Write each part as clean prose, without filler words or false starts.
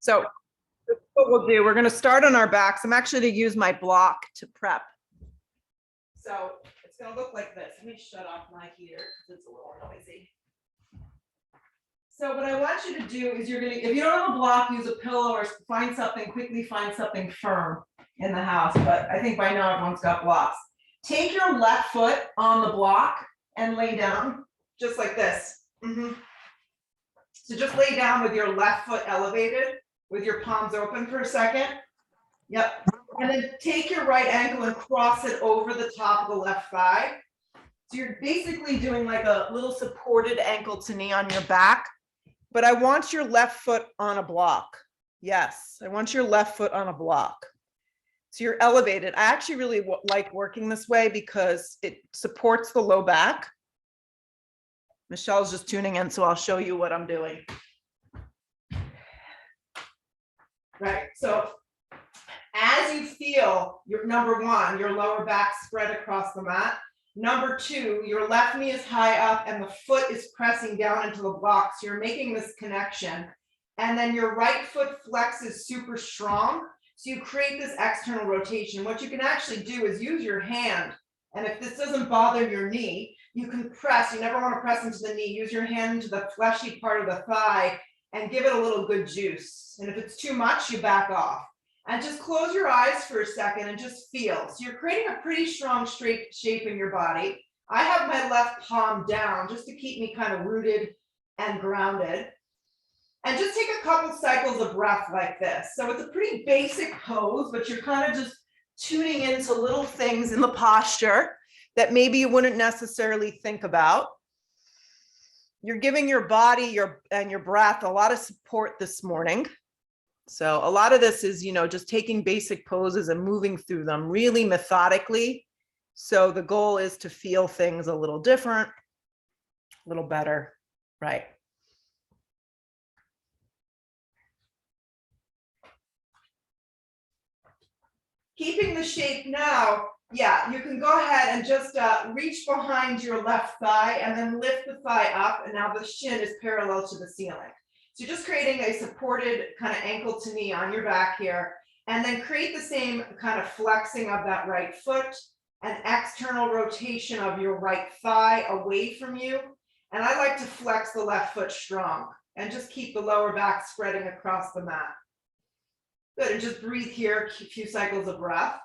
So what we'll do, we're going to start on our backs. I'm actually going to use my block to prep. So it's going to look like this. Let me shut off my heater because it's a little noisy. So what I want you to do is you're going to, if you don't have a block, use a pillow or quickly find something firm in the house. But I think by now everyone's got blocks. Take your left foot on the block and lay down just like this. So just lay down with your left foot elevated with your palms open for a second. Yep. And then take your right ankle and cross it over the top of the left thigh. So you're basically doing like a little supported ankle to knee on your back. But I want your left foot on a block. Yes, I want your left foot on a block. So you're elevated. I actually really like working this way because it supports the low back. Michelle's just tuning in, so I'll show you what I'm doing. Right, so as you feel your number one, your lower back spread across the mat. Number two, your left knee is high up and the foot is pressing down into the block. So you're making this connection. And then your right foot flexes super strong. So you create this external rotation. What you can actually do is use your hand. And if this doesn't bother your knee, you can press. You never want to press into the knee. Use your hand into the fleshy part of the thigh and give it a little good juice. And if it's too much, you back off. And just close your eyes for a second and just feel. So you're creating a pretty strong straight shape in your body. I have my left palm down just to keep me kind of rooted and grounded. And just take a couple cycles of breath like this. So it's a pretty basic pose, but you're kind of just tuning into little things in the posture that maybe you wouldn't necessarily think about. You're giving your body and your breath a lot of support this morning. So a lot of this is, just taking basic poses and moving through them really methodically. So the goal is to feel things a little different, a little better, right? Keeping the shape now, yeah, you can go ahead and just reach behind your left thigh and then lift the thigh up. And now the shin is parallel to the ceiling. So you're just creating a supported kind of ankle to knee on your back here, and then create the same kind of flexing of that right foot, an external rotation of your right thigh away from you. And I like to flex the left foot strong and just keep the lower back spreading across the mat. Good, and just breathe here, a few cycles of breath.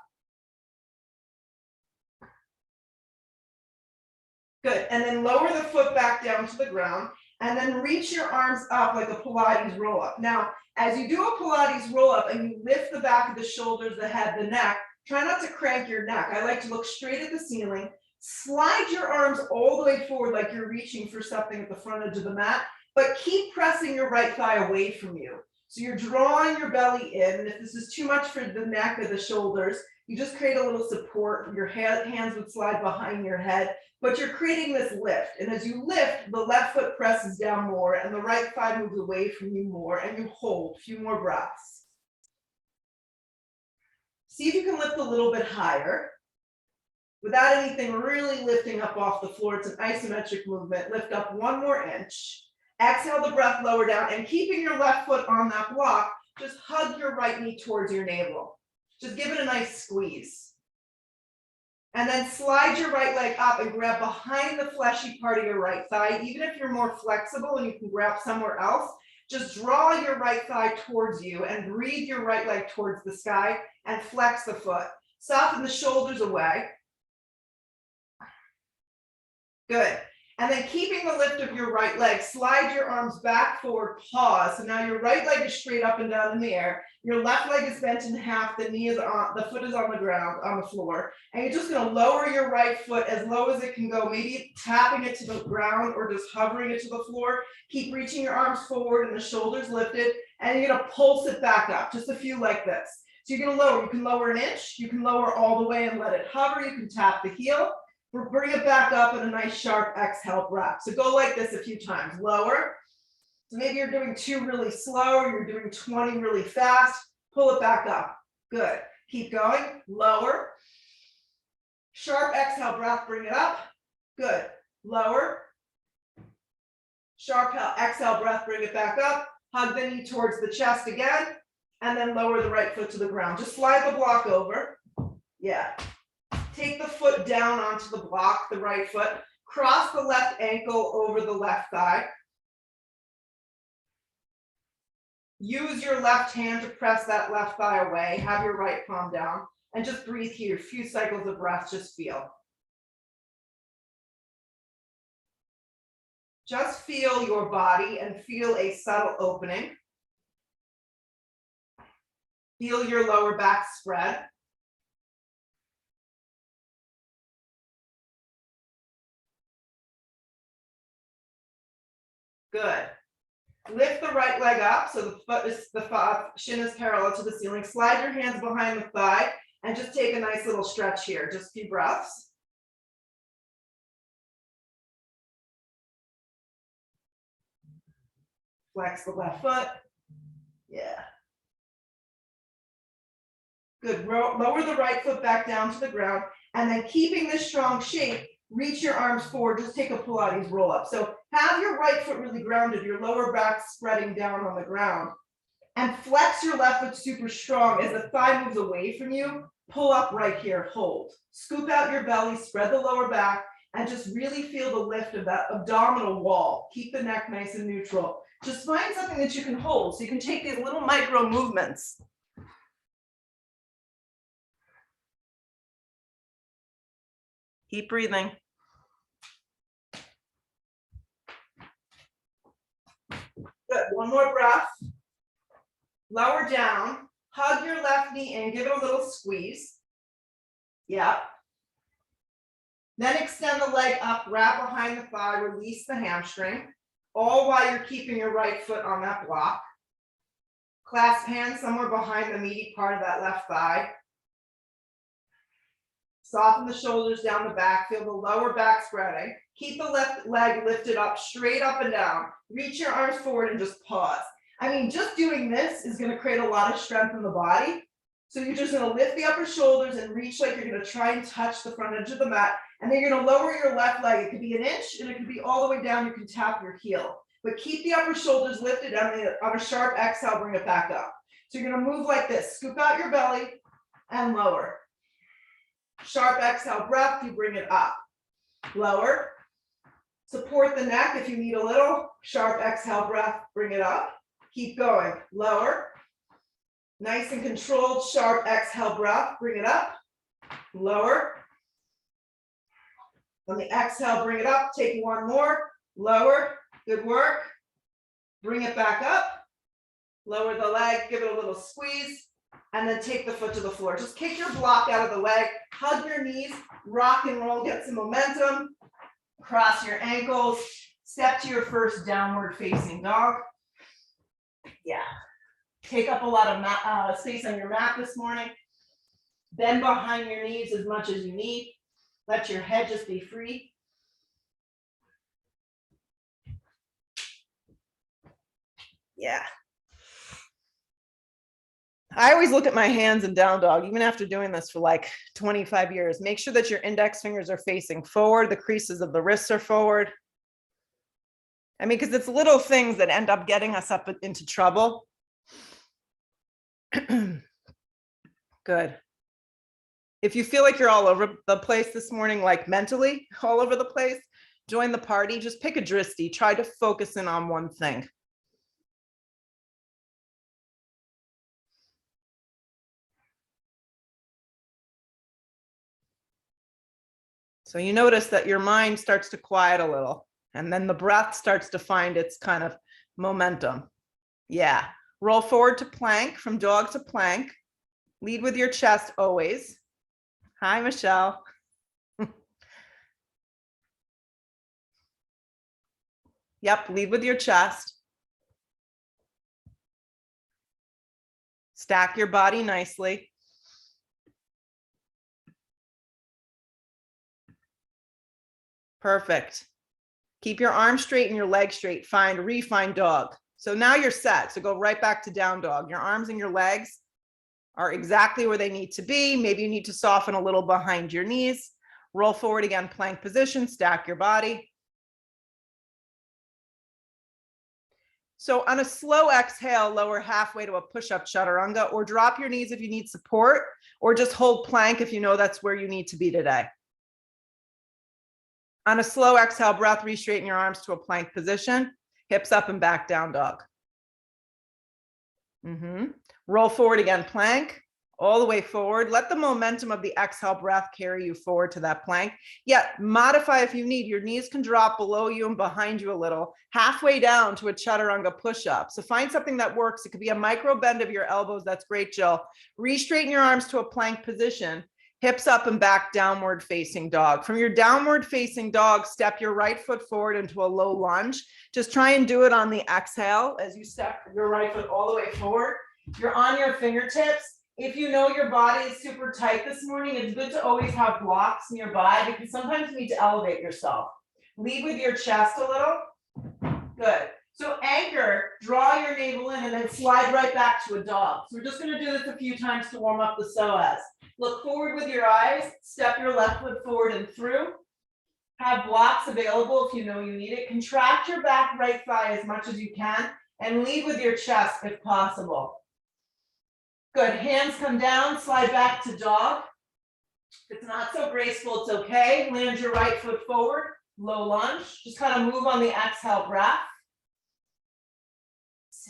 Good, and then lower the foot back down to the ground. And then reach your arms up like a Pilates roll up. Now, as you do a Pilates roll up and you lift the back of the shoulders, the head, the neck, try not to crank your neck. I like to look straight at the ceiling. Slide your arms all the way forward like you're reaching for something at the front edge of the mat, but keep pressing your right thigh away from you. So you're drawing your belly in. And if this is too much for the neck or the shoulders, you just create a little support. Your hands would slide behind your head. But you're creating this lift. And as you lift, the left foot presses down more and the right thigh moves away from you more, and you hold a few more breaths. See if you can lift a little bit higher without anything really lifting up off the floor. It's an isometric movement. Lift up 1 more inch. Exhale the breath lower down, and keeping your left foot on that block, just hug your right knee towards your navel. Just give it a nice squeeze. And then slide your right leg up and grab behind the fleshy part of your right thigh. Even if you're more flexible and you can grab somewhere else, just draw your right thigh towards you and breathe your right leg towards the sky and flex the foot. Soften the shoulders away. Good. And then keeping the lift of your right leg, slide your arms back forward, pause. So now your right leg is straight up and down in the air. Your left leg is bent in half, the foot is on the ground, on the floor. And you're just gonna lower your right foot as low as it can go, maybe tapping it to the ground or just hovering it to the floor. Keep reaching your arms forward and the shoulders lifted, and you're gonna pulse it back up, just a few like this. So you're gonna lower, you can lower an inch, you can lower all the way and let it hover, you can tap the heel. Bring it back up in a nice sharp exhale breath. So go like this a few times. Lower. So maybe you're doing 2 really slow, or you're doing 20 really fast. Pull it back up. Good. Keep going. Lower. Sharp exhale breath. Bring it up. Good. Lower. Sharp exhale breath. Bring it back up. Hug the knee towards the chest again, and then lower the right foot to the ground. Just slide the block over. Yeah. Take the foot down onto the block, the right foot. Cross the left ankle over the left thigh. Use your left hand to press that left thigh away. Have your right palm down. And just breathe here. A few cycles of breath, just feel. Just feel your body and feel a subtle opening. Feel your lower back spread. Good. Lift the right leg up so the shin is parallel to the ceiling. Slide your hands behind the thigh and just take a nice little stretch here. Just a few breaths. Flex the left foot. Yeah. Good. Lower the right foot back down to the ground, and then keeping this strong shape, reach your arms forward. Just take a Pilates roll up. So have your right foot really grounded, your lower back spreading down on the ground, and flex your left foot super strong. As the thigh moves away from you, pull up right here, hold. Scoop out your belly, spread the lower back, and just really feel the lift of that abdominal wall. Keep the neck nice and neutral. Just find something that you can hold. So you can take these little micro movements. Keep breathing. Good. One more breath. Lower down. Hug your left knee in. Give it a little squeeze. Yeah. Then extend the leg up, wrap behind the thigh, release the hamstring, all while you're keeping your right foot on that block. Clasp hands somewhere behind the meaty part of that left thigh. Soften the shoulders down the back, feel the lower back spreading. Keep the left leg lifted up, straight up and down. Reach your arms forward and just pause. I mean, just doing this is gonna create a lot of strength in the body. So you're just gonna lift the upper shoulders and reach like you're gonna try and touch the front edge of the mat. And then you're gonna lower your left leg. It could be an inch and it could be all the way down. You can tap your heel. But keep the upper shoulders lifted and on a sharp exhale, bring it back up. So you're gonna move like this. Scoop out your belly and lower. Sharp exhale breath, you bring it up. Lower. Support the neck if you need a little. Sharp exhale breath, bring it up. Keep going. Lower. Nice and controlled, sharp exhale breath, bring it up. Lower. On the exhale, bring it up. Take one more. Lower. Good work. Bring it back up. Lower the leg, give it a little squeeze, and then take the foot to the floor. Just kick your block out of the way. Hug your knees, rock and roll, get some momentum. Cross your ankles. Step to your first downward facing dog. Yeah. Take up a lot of space on your mat this morning. Bend behind your knees as much as you need. Let your head just be free. Yeah. I always look at my hands in down dog, even after doing this for like 25 years. Make sure that your index fingers are facing forward. The creases of the wrists are forward. I mean, because it's little things that end up getting us up into trouble. Good. If you feel like you're all over the place this morning, like mentally all over the place, join the party. Just pick a drishti. Try to focus in on one thing. So you notice that your mind starts to quiet a little, and then the breath starts to find its kind of momentum. Yeah. Roll forward to plank, from dog to plank. Lead with your chest always. Hi, Michelle. Yep, lead with your chest. Stack your body nicely. Perfect. Keep your arms straight and your legs straight. Refine dog. So now you're set. So go right back to down dog. Your arms and your legs are exactly where they need to be. Maybe you need to soften a little behind your knees. Roll forward again, plank position, stack your body. So on a slow exhale, lower halfway to a push-up chaturanga, or drop your knees if you need support, or just hold plank if you know that's where you need to be today. On a slow exhale breath, re-straighten your arms to a plank position, hips up and back, down dog. Roll forward again, plank, all the way forward. Let the momentum of the exhale breath carry you forward to that plank. Yet modify if you need. Your knees can drop below you and behind you a little, halfway down to a chaturanga push-up. So find something that works. It could be a micro bend of your elbows. That's great, Jill. Re-straighten your arms to a plank position. Hips up and back, downward facing dog. From your downward facing dog, step your right foot forward into a low lunge. Just try and do it on the exhale as you step your right foot all the way forward. You're on your fingertips. If you know your body is super tight this morning, it's good to always have blocks nearby because sometimes you need to elevate yourself. Lead with your chest a little. Good. So anchor, draw your navel in and then slide right back to a dog. So we're just going to do this a few times to warm up the psoas. Look forward with your eyes, step your left foot forward and through. Have blocks available if you know you need it. Contract your back right thigh as much as you can and lead with your chest if possible. Good, hands come down, slide back to dog. If it's not so graceful, it's okay. Land your right foot forward, low lunge. Just kind of move on the exhale breath.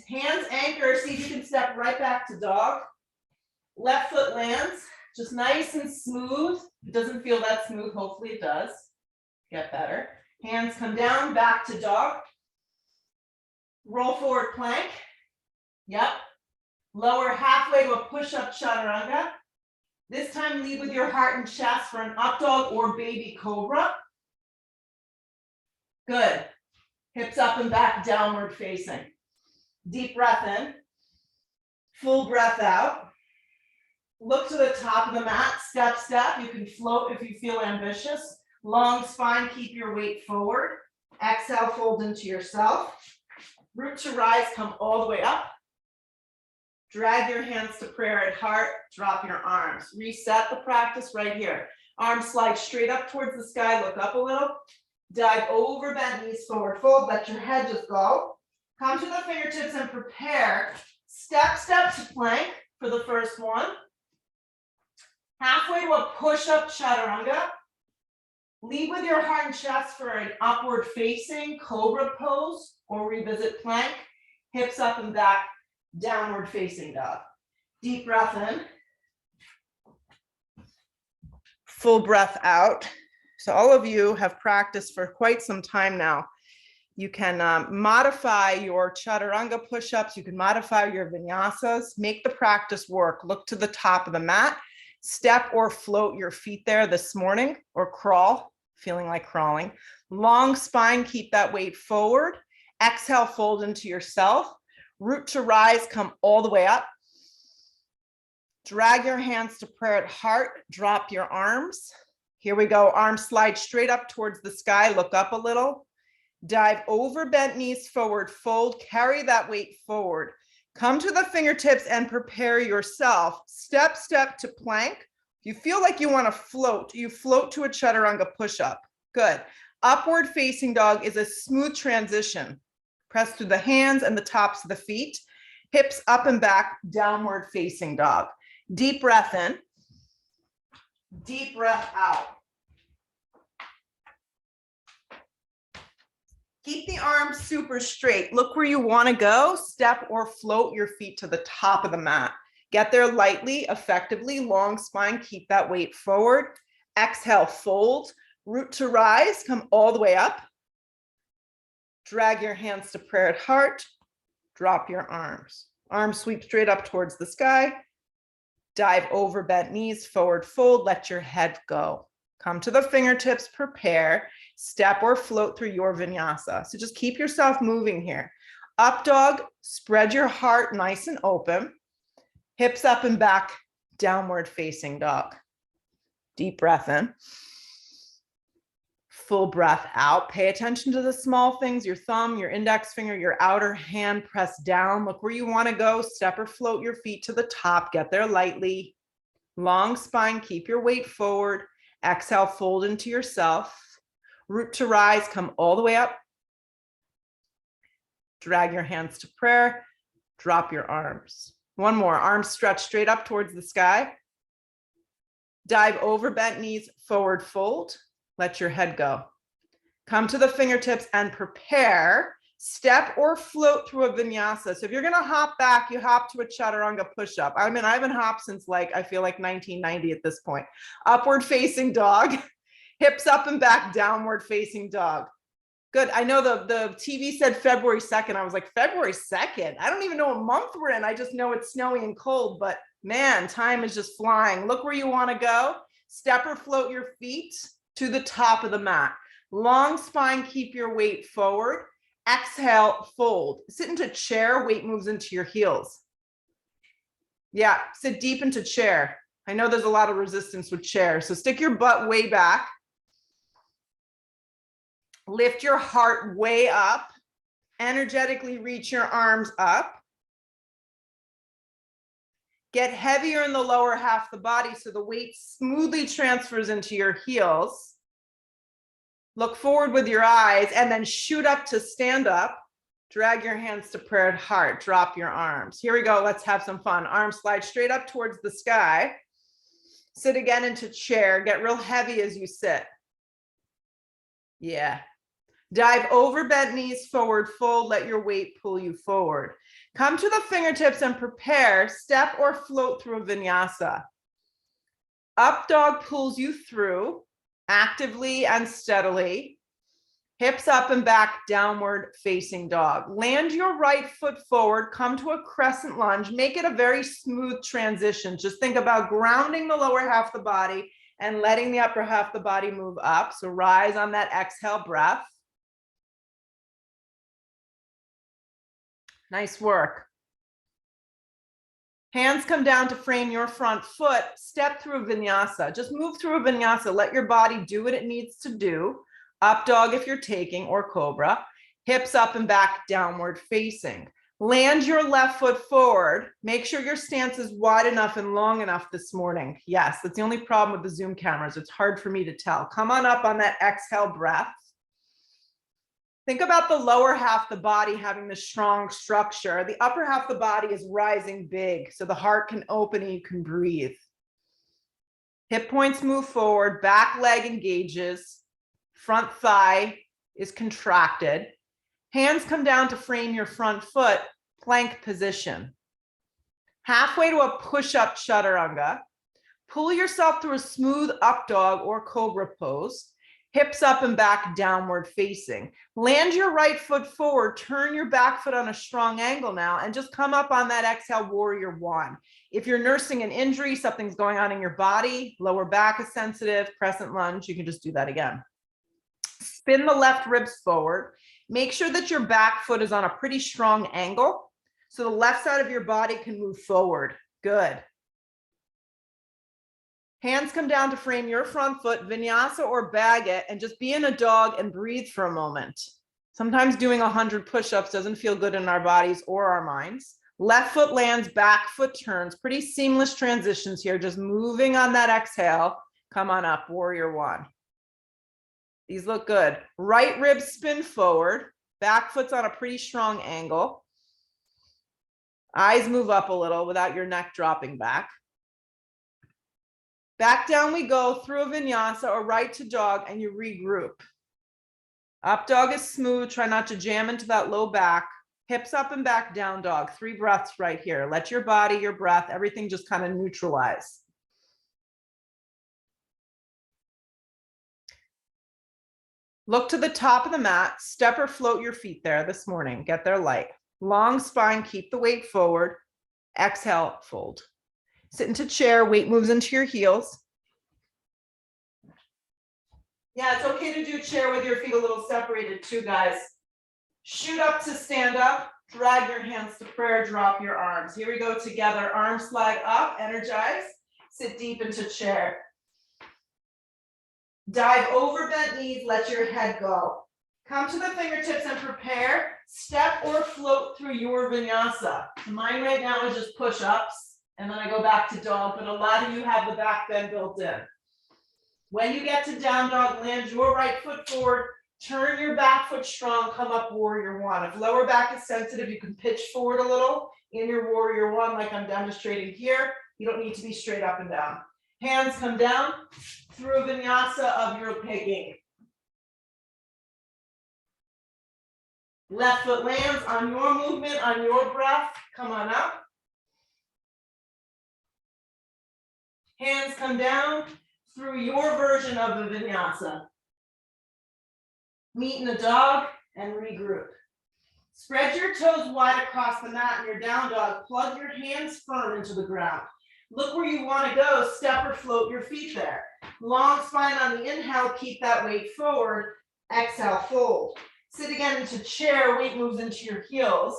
Hands anchor, see if you can step right back to dog. Left foot lands, just nice and smooth. If it doesn't feel that smooth, hopefully it does. Get better. Hands come down, back to dog. Roll forward plank. Yep. Lower halfway to a push-up chaturanga. This time lead with your heart and chest for an up dog or baby cobra. Good. Hips up and back, downward facing. Deep breath in. Full breath out. Look to the top of the mat, step, step. You can float if you feel ambitious. Long spine, keep your weight forward. Exhale, fold into yourself. Root to rise, come all the way up. Drag your hands to prayer at heart, drop your arms. Reset the practice right here. Arms slide straight up towards the sky, look up a little. Dive over, bend knees forward, fold, let your head just go. Come to the fingertips and prepare. Step, step to plank for the first one. Halfway to a push-up chaturanga. Lead with your heart and chest for an upward facing Cobra pose or revisit plank. Hips up and back, downward facing dog. Deep breath in. Full breath out. So all of you have practiced for quite some time now. You can modify your chaturanga push-ups. You can modify your vinyasas. Make the practice work. Look to the top of the mat. Step or float your feet there this morning or crawl, feeling like crawling. Long spine, keep that weight forward. Exhale, fold into yourself. Root to rise, come all the way up. Drag your hands to prayer at heart. Drop your arms. Here we go. Arms slide straight up towards the sky. Look up a little. Dive over, bent knees forward, fold, carry that weight forward. Come to the fingertips and prepare yourself. Step, step to plank. If you feel like you want to float, you float to a chaturanga push-up. Good. Upward facing dog is a smooth transition. Press through the hands and the tops of the feet. Hips up and back, downward facing dog. Deep breath in. Deep breath out. Keep the arms super straight. Look where you want to go. Step or float your feet to the top of the mat. Get there lightly, effectively. Long spine, keep that weight forward. Exhale, fold. Root to rise, come all the way up. Drag your hands to prayer at heart. Drop your arms. Arms sweep straight up towards the sky. Dive over, bent knees, forward fold. Let your head go. Come to the fingertips, prepare. Step or float through your vinyasa. So just keep yourself moving here. Up dog, spread your heart nice and open. Hips up and back, downward facing dog. Deep breath in. Full breath out. Pay attention to the small things, your thumb, your index finger, your outer hand, press down. Look where you want to go. Step or float your feet to the top. Get there lightly. Long spine, keep your weight forward. Exhale, fold into yourself. Root to rise, come all the way up. Drag your hands to prayer. Drop your arms. One more. Arms stretch straight up towards the sky. Dive over bent knees, forward fold. Let your head go. Come to the fingertips and prepare. Step or float through a vinyasa. So if you're going to hop back, you hop to a chaturanga push-up. I mean, I haven't hopped since I feel like 1990 at this point. Upward facing dog. Hips up and back, downward facing dog. Good. I know the TV said February 2nd. I was like, February 2nd? I don't even know what month we're in. I just know it's snowy and cold, but man, time is just flying. Look where you want to go. Step or float your feet to the top of the mat. Long spine, keep your weight forward. Exhale, fold. Sit into chair, weight moves into your heels. Yeah, sit deep into chair. I know there's a lot of resistance with chair, so stick your butt way back. Lift your heart way up. Energetically reach your arms up. Get heavier in the lower half of the body so the weight smoothly transfers into your heels. Look forward with your eyes and then shoot up to stand up. Drag your hands to prayer at heart. Drop your arms. Here we go. Let's have some fun. Arms slide straight up towards the sky. Sit again into chair. Get real heavy as you sit. Yeah. Dive over bent knees, forward fold. Let your weight pull you forward. Come to the fingertips and prepare. Step or float through a vinyasa. Up dog pulls you through actively and steadily. Hips up and back, downward facing dog. Land your right foot forward. Come to a crescent lunge. Make it a very smooth transition. Just think about grounding the lower half of the body and letting the upper half of the body move up. So rise on that exhale breath. Nice work. Hands come down to frame your front foot. Step through a vinyasa. Just move through a vinyasa. Let your body do what it needs to do. Up dog if you're taking, or cobra. Hips up and back, downward facing. Land your left foot forward. Make sure your stance is wide enough and long enough this morning. Yes, that's the only problem with the Zoom cameras. It's hard for me to tell. Come on up on that exhale breath. Think about the lower half of the body having the strong structure. The upper half of the body is rising big, so the heart can open and you can breathe. Hip points move forward, back leg engages, front thigh is contracted. Hands come down to frame your front foot, plank position. Halfway to a push-up chaturanga. Pull yourself through a smooth up dog or cobra pose. Hips up and back, downward facing. Land your right foot forward, turn your back foot on a strong angle now, and just come up on that exhale, warrior one. If you're nursing an injury, something's going on in your body, lower back is sensitive, crescent lunge, you can just do that again. Spin the left ribs forward. Make sure that your back foot is on a pretty strong angle, so the left side of your body can move forward. Good. Hands come down to frame your front foot, vinyasa or bag it, and just be in a dog and breathe for a moment. Sometimes doing 100 push-ups doesn't feel good in our bodies or our minds. Left foot lands, back foot turns. Pretty seamless transitions here, just moving on that exhale. Come on up, warrior one. These look good. Right rib spin forward, back foot's on a pretty strong angle. Eyes move up a little without your neck dropping back. Back down we go through a vinyasa or right to dog, and you regroup. Up dog is smooth. Try not to jam into that low back. Hips up and back, down dog. 3 breaths right here. Let your body, your breath, everything just kind of neutralize. Look to the top of the mat. Step or float your feet there this morning. Get there light. Long spine, keep the weight forward. Exhale, fold. Sit into chair, weight moves into your heels. Yeah, it's okay to do chair with your feet a little separated too, guys. Shoot up to stand up, drag your hands to prayer, drop your arms. Here we go together, arms slide up, energize, sit deep into chair. Dive over bent knees, let your head go. Come to the fingertips and prepare, step or float through your vinyasa. Mine right now is just push-ups. And then I go back to dog, but a lot of you have the back bend built in. When you get to down dog, land your right foot forward, Turn your back foot strong, come up warrior one. If lower back is sensitive, you can pitch forward a little in your warrior one like I'm demonstrating here. You don't need to be straight up and down. Hands come down through a vinyasa of your pegging. Left foot lands on your movement, on your breath. Come on up. Hands come down through your version of the vinyasa. Meet in a dog and regroup. Spread your toes wide across the mat in your down dog. Plug your hands firm into the ground. Look where you want to go. Step or float your feet there. Long spine on the inhale. Keep that weight forward. Exhale, fold. Sit again into chair. Weight moves into your heels.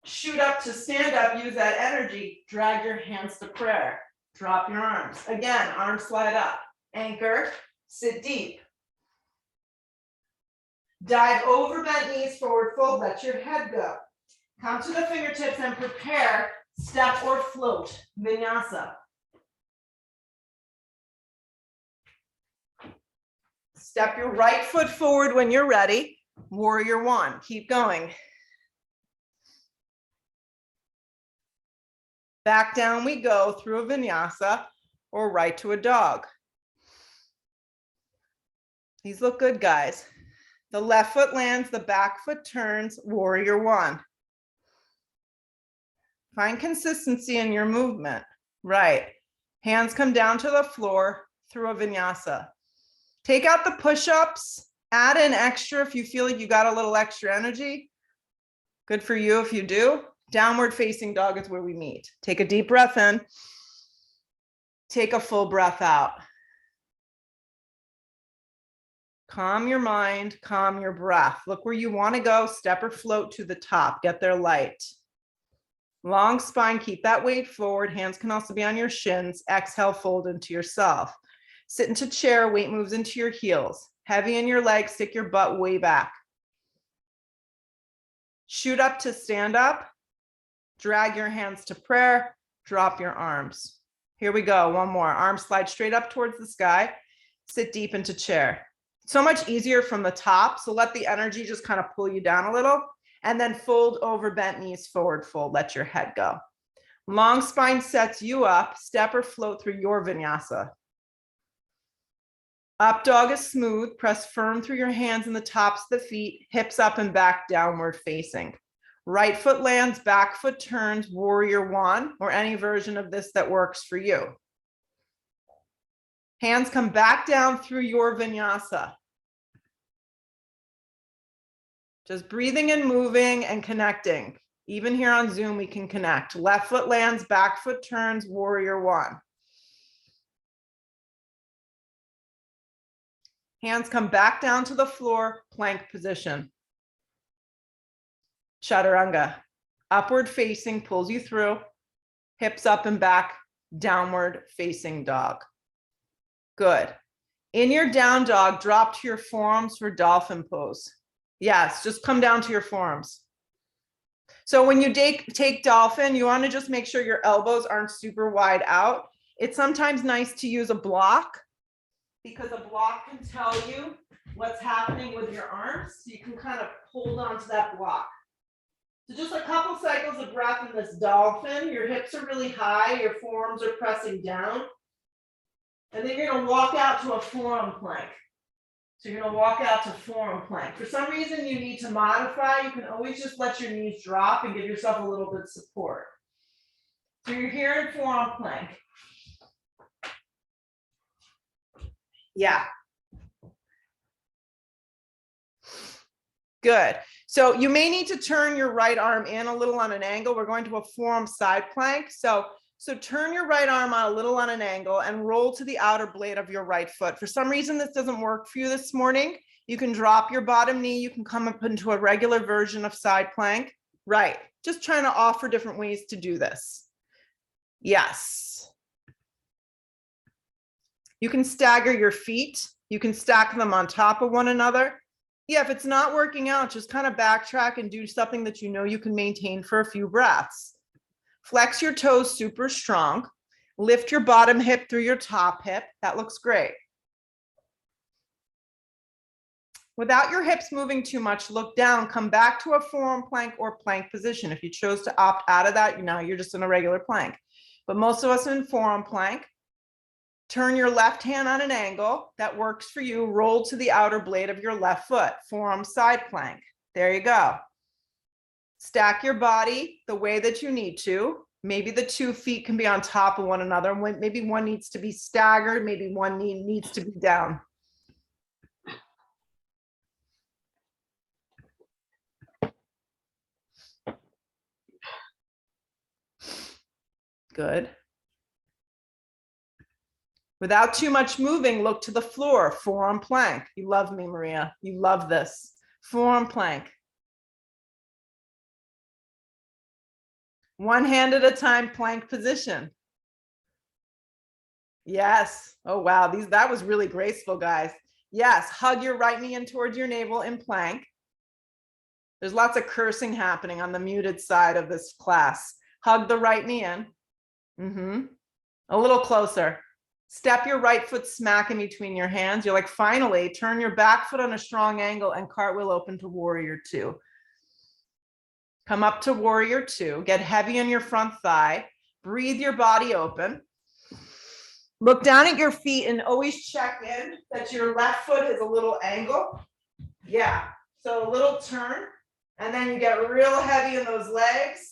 Shoot up to stand up. Use that energy. Drag your hands to prayer. Drop your arms. Again, arms slide up. Anchor. Sit deep. Dive over, bent knees, forward fold, let your head go. Come to the fingertips and prepare, step or float, vinyasa. Step your right foot forward when you're ready, warrior one, keep going. Back down we go through a vinyasa or right to a dog. These look good, guys. The left foot lands, the back foot turns, warrior one. Find consistency in your movement. Right. Hands come down to the floor through a vinyasa. Take out the push-ups, add in extra if you feel like you got a little extra energy. Good for you if you do. Downward facing dog is where we meet. Take a deep breath in. Take a full breath out. Calm your mind, calm your breath. Look where you want to go, step or float to the top, get there light. Long spine, keep that weight forward. Hands can also be on your shins. Exhale, fold into yourself. Sit into chair, weight moves into your heels. Heavy in your legs, stick your butt way back. Shoot up to stand up. Drag your hands to prayer. Drop your arms. Here we go, one more. Arms slide straight up towards the sky. Sit deep into chair. So much easier from the top. So let the energy just kind of pull you down a little and then fold over, bent knees, forward fold. Let your head go. Long spine sets you up. Step or float through your vinyasa. Up dog is smooth. Press firm through your hands in the tops of the feet. Hips up and back, downward facing. Right foot lands, back foot turns, warrior one, or any version of this that works for you. Hands come back down through your vinyasa. Just breathing and moving and connecting. Even here on Zoom, we can connect. Left foot lands, back foot turns, warrior one. Hands come back down to the floor, plank position. Chaturanga. Upward facing pulls you through. Hips up and back, downward facing dog. Good. In your down dog, drop to your forearms for dolphin pose. Yes, just come down to your forearms. So when you take dolphin, you want to just make sure your elbows aren't super wide out. It's sometimes nice to use a block because a block can tell you what's happening with your arms. So you can kind of hold on to that block. So just a couple cycles of breath in this dolphin. Your hips are really high, your forearms are pressing down. And then you're going to walk out to a forearm plank. So you're going to walk out to forearm plank. For some reason you need to modify, you can always just let your knees drop and give yourself a little bit of support. So you're here in forearm plank. Yeah. Good. So you may need to turn your right arm in a little on an angle. We're going to a forearm side plank. So turn your right arm out a little on an angle and roll to the outer blade of your right foot. For some reason, this doesn't work for you this morning. You can drop your bottom knee. You can come up into a regular version of side plank. Right. Just trying to offer different ways to do this. Yes. You can stagger your feet. You can stack them on top of one another. Yeah, if it's not working out, just kind of backtrack and do something that you know you can maintain for a few breaths. Flex your toes super strong. Lift your bottom hip through your top hip. That looks great. Without your hips moving too much, look down, come back to a forearm plank or plank position. If you chose to opt out of that, now you're just in a regular plank. But most of us are in forearm plank. Turn your left hand on an angle that works for you. Roll to the outer blade of your left foot, forearm side plank. There you go. Stack your body the way that you need to. Maybe the 2 feet can be on top of one another. Maybe one needs to be staggered. Maybe one knee needs to be down. Good. Without too much moving, look to the floor, forearm plank. You love me, Maria. You love this. Forearm plank. One hand at a time, plank position. Yes. Oh, wow. That was really graceful, guys. Yes. Hug your right knee in towards your navel in plank. There's lots of cursing happening on the muted side of this class. Hug the right knee in. A little closer. Step your right foot smack in between your hands. You're like, finally, turn your back foot on a strong angle and cartwheel open to warrior 2. Come up to warrior 2. Get heavy on your front thigh. Breathe your body open. Look down at your feet and always check in that your left foot is a little angle. Yeah. So a little turn. And then you get real heavy in those legs.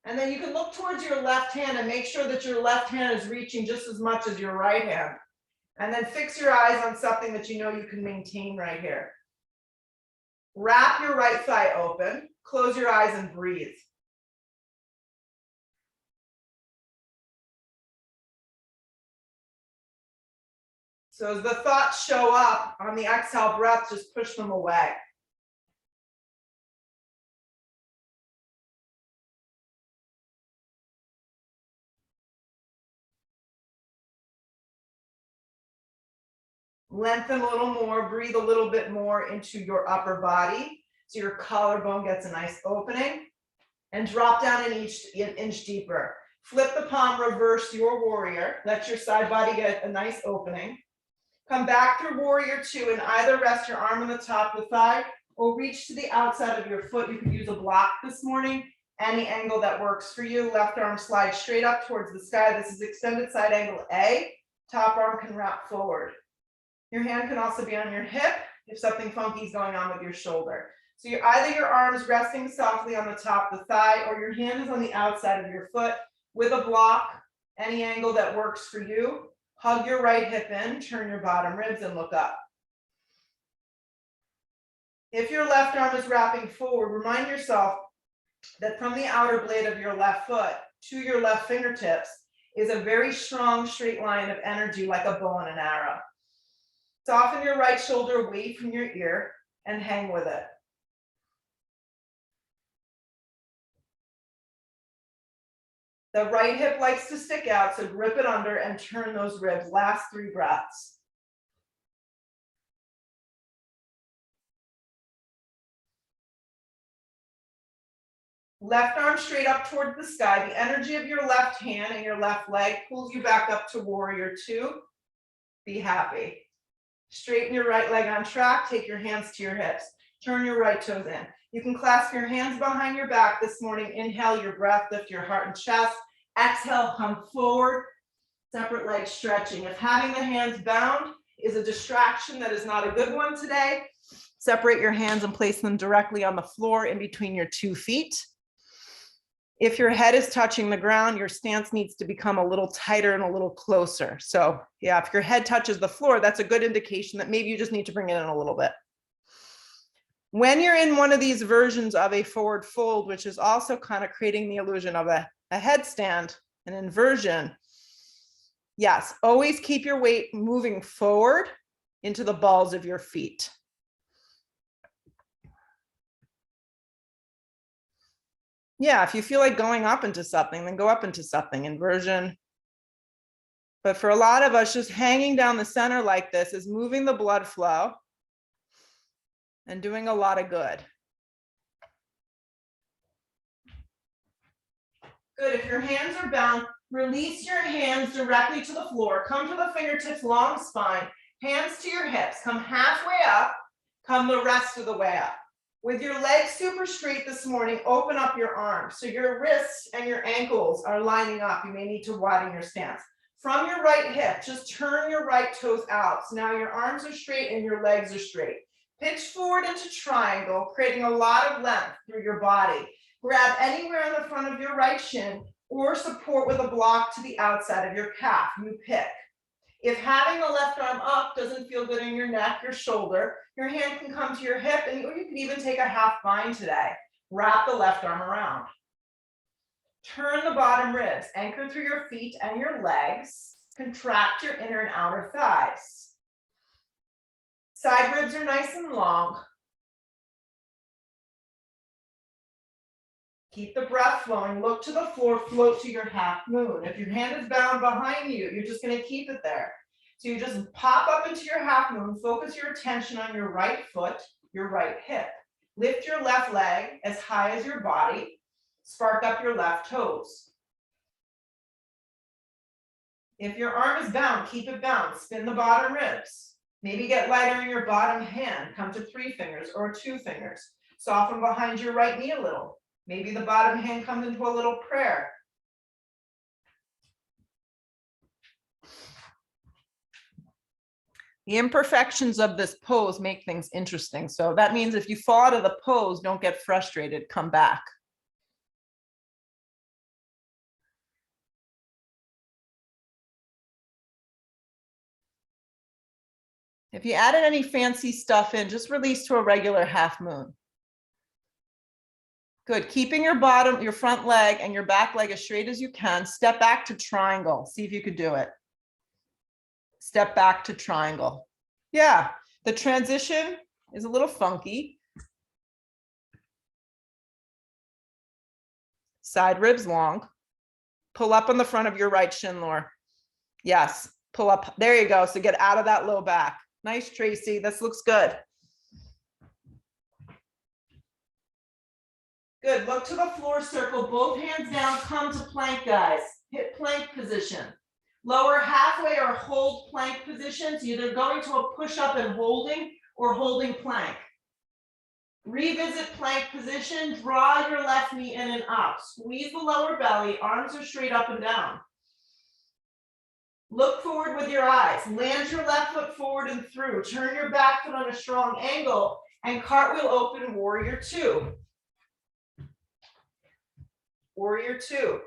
And then you can look towards your left hand and make sure that your left hand is reaching just as much as your right hand. And then fix your eyes on something that you know you can maintain right here. Wrap your right thigh open, close your eyes and breathe. So as the thoughts show up on the exhale breath, just push them away. Lengthen a little more, breathe a little bit more into your upper body so your collarbone gets a nice opening, and drop down an inch deeper. Flip the palm, reverse your warrior. Let your side body get a nice opening. Come back through warrior 2 and either rest your arm on the top of the thigh or reach to the outside of your foot. You could use a block this morning, any angle that works for you. Left arm slides straight up towards the sky. This is extended side angle A. Top arm can wrap forward. Your hand can also be on your hip if something funky is going on with your shoulder. So either your arms resting softly on the top of the thigh or your hand is on the outside of your foot with a block, any angle that works for you. Hug your right hip in, turn your bottom ribs and look up. If your left arm is wrapping forward, remind yourself that from the outer blade of your left foot to your left fingertips is a very strong straight line of energy like a bow and an arrow. Soften your right shoulder away from your ear and hang with it. The right hip likes to stick out, so grip it under and turn those ribs. Last 3 breaths. Left arm straight up toward the sky. The energy of your left hand and your left leg pulls you back up to warrior 2. Be happy. Straighten your right leg on track. Take your hands to your hips. Turn your right toes in. You can clasp your hands behind your back this morning. Inhale your breath, lift your heart and chest. Exhale, come forward. Separate leg stretching. If having the hands bound is a distraction that is not a good one today, separate your hands and place them directly on the floor in between your 2 feet. If your head is touching the ground, your stance needs to become a little tighter and a little closer. So yeah, if your head touches the floor, that's a good indication that maybe you just need to bring it in a little bit. When you're in one of these versions of a forward fold, which is also kind of creating the illusion of a headstand, an inversion, yes, always keep your weight moving forward into the balls of your feet. Yeah, if you feel like going up into something, then go up into something, inversion. But for a lot of us, just hanging down the center like this is moving the blood flow and doing a lot of good. Good, if your hands are bound, release your hands directly to the floor. Come to the fingertips, long spine, hands to your hips. Come halfway up, Come the rest of the way up. With your legs super straight this morning, open up your arms. So your wrists and your ankles are lining up. You may need to widen your stance. From your right hip, just turn your right toes out. So now your arms are straight and your legs are straight. Pitch forward into triangle, creating a lot of length through your body. Grab anywhere on the front of your right shin or support with a block to the outside of your calf. You pick. If having the left arm up doesn't feel good in your neck, your shoulder, your hand can come to your hip, and or you can even take a half bind today. Wrap the left arm around. Turn the bottom ribs, anchor through your feet and your legs. Contract your inner and outer thighs. Side ribs are nice and long. Keep the breath flowing. Look to the floor, float to your half moon. If your hand is bound behind you, you're just going to keep it there. So you just pop up into your half moon, focus your attention on your right foot, your right hip. Lift your left leg as high as your body. Spark up your left toes. If your arm is bound, keep it bound. Spin the bottom ribs. Maybe get lighter in your bottom hand. Come to 3 fingers or 2 fingers. Soften behind your right knee a little. Maybe the bottom hand comes into a little prayer. The imperfections of this pose make things interesting. So that means if you fall out of the pose, don't get frustrated, come back. If you added any fancy stuff in, just release to a regular half moon. Good. Keeping your bottom, your front leg and your back leg as straight as you can. Step back to triangle. See if you could do it. Step back to triangle. Yeah, the transition is a little funky. Side ribs long. Pull up on the front of your right shin, Laura. Yes, pull up. There you go. So get out of that low back. Nice, Tracy. This looks good. Good. Look to the floor, circle both hands down, come to plank, guys. Hit plank position. Lower halfway or hold plank positions, either going to a push-up and holding or holding plank. Revisit plank position, draw your left knee in and up. Squeeze the lower belly, arms are straight up and down. Look forward with your eyes. Land your left foot forward and through. Turn your back foot on a strong angle and cartwheel open, warrior 2. Warrior 2.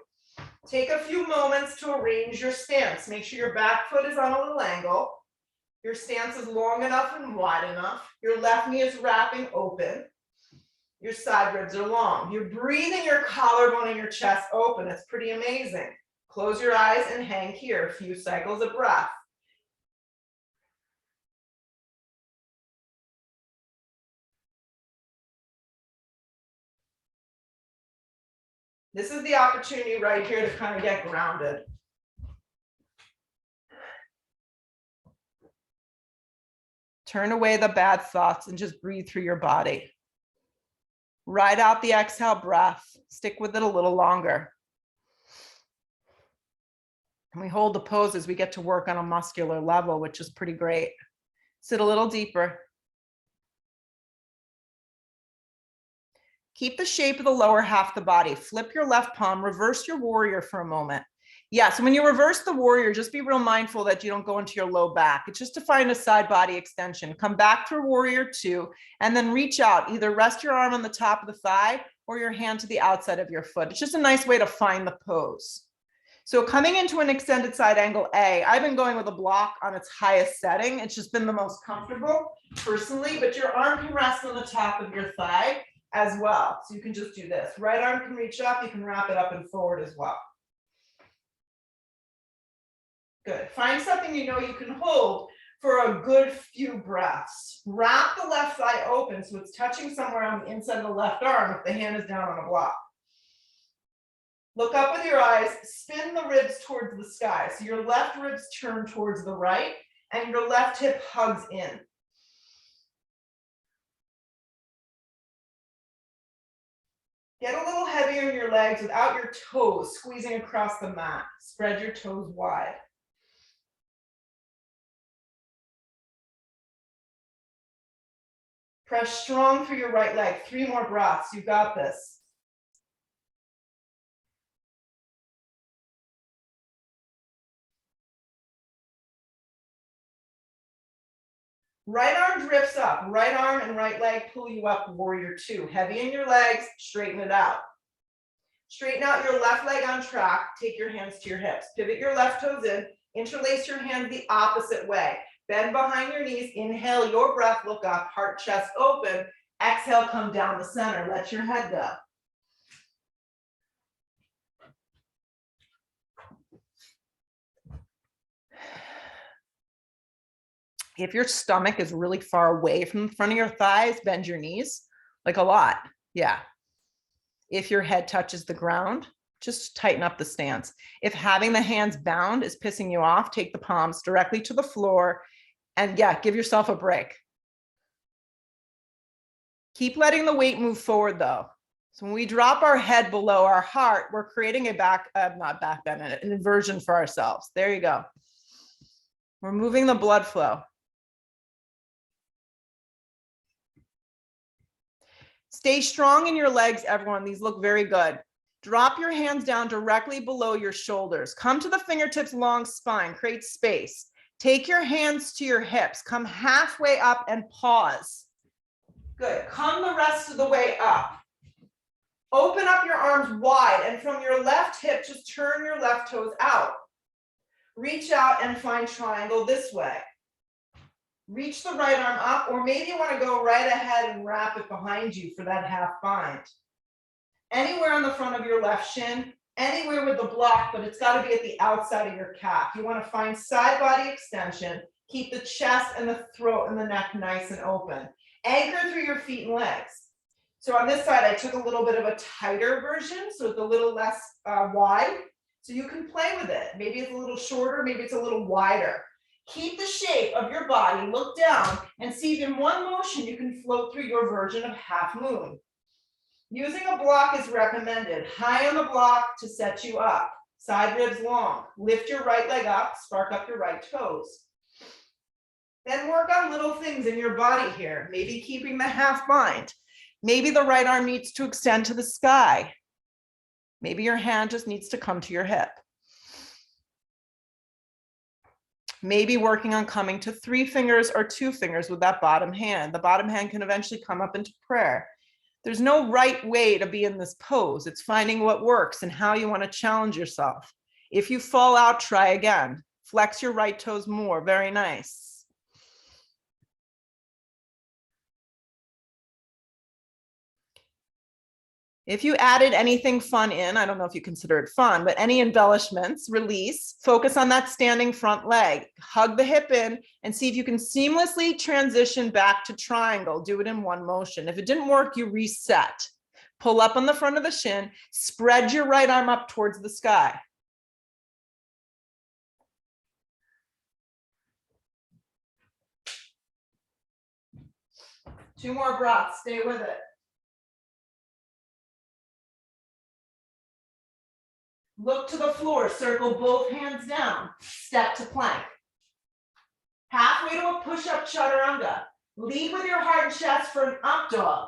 Take a few moments to arrange your stance. Make sure your back foot is on a little angle. Your stance is long enough and wide enough. Your left knee is wrapping open. Your side ribs are long. You're breathing your collarbone and your chest open. It's pretty amazing. Close your eyes and hang here. A few cycles of breath. This is the opportunity right here to kind of get grounded. Turn away the bad thoughts and just breathe through your body. Ride out the exhale breath. Stick with it a little longer. And we hold the pose as we get to work on a muscular level, which is pretty great. Sit a little deeper. Keep the shape of the lower half of the body. Flip your left palm, reverse your warrior for a moment. Yeah, so when you reverse the warrior, just be real mindful that you don't go into your low back. It's just to find a side body extension. Come back through warrior 2 and then reach out. Either rest your arm on the top of the thigh or your hand to the outside of your foot. It's just a nice way to find the pose. So coming into an extended side angle A, I've been going with a block on its highest setting. It's just been the most comfortable personally, but your arm can rest on the top of your thigh as well. So you can just do this. Right arm can reach up. You can wrap it up and forward as well. Good. Find something you know you can hold for a good few breaths. Wrap the left thigh open so it's touching somewhere on the inside of the left arm if the hand is down on a block. Look up with your eyes, spin the ribs towards the sky. So your left ribs turn towards the right and your left hip hugs in. Get a little heavier in your legs without your toes squeezing across the mat. Spread your toes wide. Press strong through your right leg. 3 more breaths. You got this. Right arm drifts up. Right arm and right leg pull you up, warrior 2. Heavy in your legs, straighten it out. Straighten out your left leg on track. Take your hands to your hips. Pivot your left toes in. Interlace your hands the opposite way. Bend behind your knees. Inhale your breath, look up, heart, chest open. Exhale, come down the center. Let your head go. If your stomach is really far away from the front of your thighs, bend your knees, like a lot. Yeah. If your head touches the ground, just tighten up the stance. If having the hands bound is pissing you off, take the palms directly to the floor and yeah, give yourself a break. Keep letting the weight move forward though. So when we drop our head below our heart, we're creating a not back bend, an inversion for ourselves. There you go. We're moving the blood flow. Stay strong in your legs, everyone. These look very good. Drop your hands down directly below your shoulders. Come to the fingertips, long spine, create space. Take your hands to your hips. Come halfway up and pause. Good. Come the rest of the way up. Open up your arms wide, and from your left hip, just turn your left toes out. Reach out and find triangle this way. Reach the right arm up, or maybe you want to go right ahead and wrap it behind you for that half bind. Anywhere on the front of your left shin, anywhere with the block, but it's got to be at the outside of your calf. You want to find side body extension. Keep the chest and the throat and the neck nice and open. Anchor through your feet and legs. So on this side, I took a little bit of a tighter version, so it's a little less wide. So you can play with it. Maybe it's a little shorter, maybe it's a little wider. Keep the shape of your body, look down, and see if in one motion you can float through your version of half moon. Using a block is recommended. High on the block to set you up. Side ribs long. Lift your right leg up, spark up your right toes. Then work on little things in your body here. Maybe keeping the half bind. Maybe the right arm needs to extend to the sky. Maybe your hand just needs to come to your hip. Maybe working on coming to 3 fingers or 2 fingers with that bottom hand. The bottom hand can eventually come up into prayer. There's no right way to be in this pose. It's finding what works and how you want to challenge yourself. If you fall out, try again. Flex your right toes more. Very nice. If you added anything fun in, I don't know if you consider it fun, but any embellishments, release, focus on that standing front leg, hug the hip in and see if you can seamlessly transition back to triangle. Do it in one motion. If it didn't work, you reset. Pull up on the front of the shin, spread your right arm up towards the sky. Two more breaths, stay with it. Look to the floor, circle both hands down, step to plank. Halfway to a push-up chaturanga. Lead with your heart and chest for an up dog.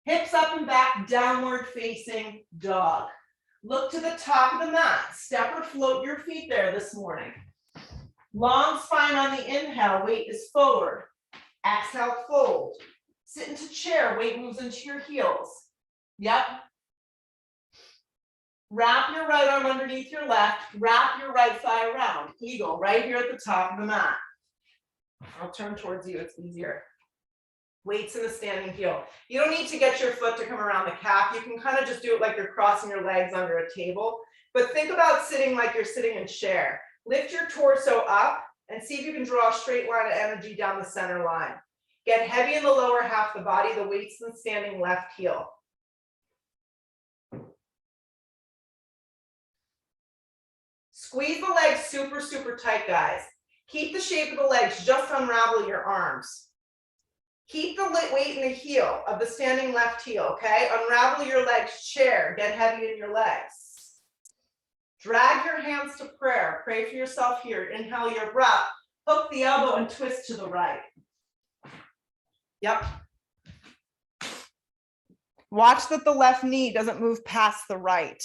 Hips up and back, downward facing dog. Look to the top of the mat. Step or float your feet there this morning. Long spine on the inhale, weight is forward. Exhale, fold. Sit into chair, weight moves into your heels. Yep. Wrap your right arm underneath your left, wrap your right thigh around. Eagle, right here at the top of the mat. I'll turn towards you, it's easier. Weights in the standing heel. You don't need to get your foot to come around the calf. You can kind of just do it like you're crossing your legs under a table. But think about sitting like you're sitting in chair. Lift your torso up and see if you can draw a straight line of energy down the center line. Get heavy in the lower half of the body, the weights in the standing left heel. Squeeze the legs super, super tight, guys. Keep the shape of the legs, just unravel your arms. Keep the weight in the heel of the standing left heel, okay? Unravel your legs, chair, get heavy in your legs. Drag your hands to prayer. Pray for yourself here. Inhale your breath. Hook the elbow and twist to the right. Yep. Watch that the left knee doesn't move past the right.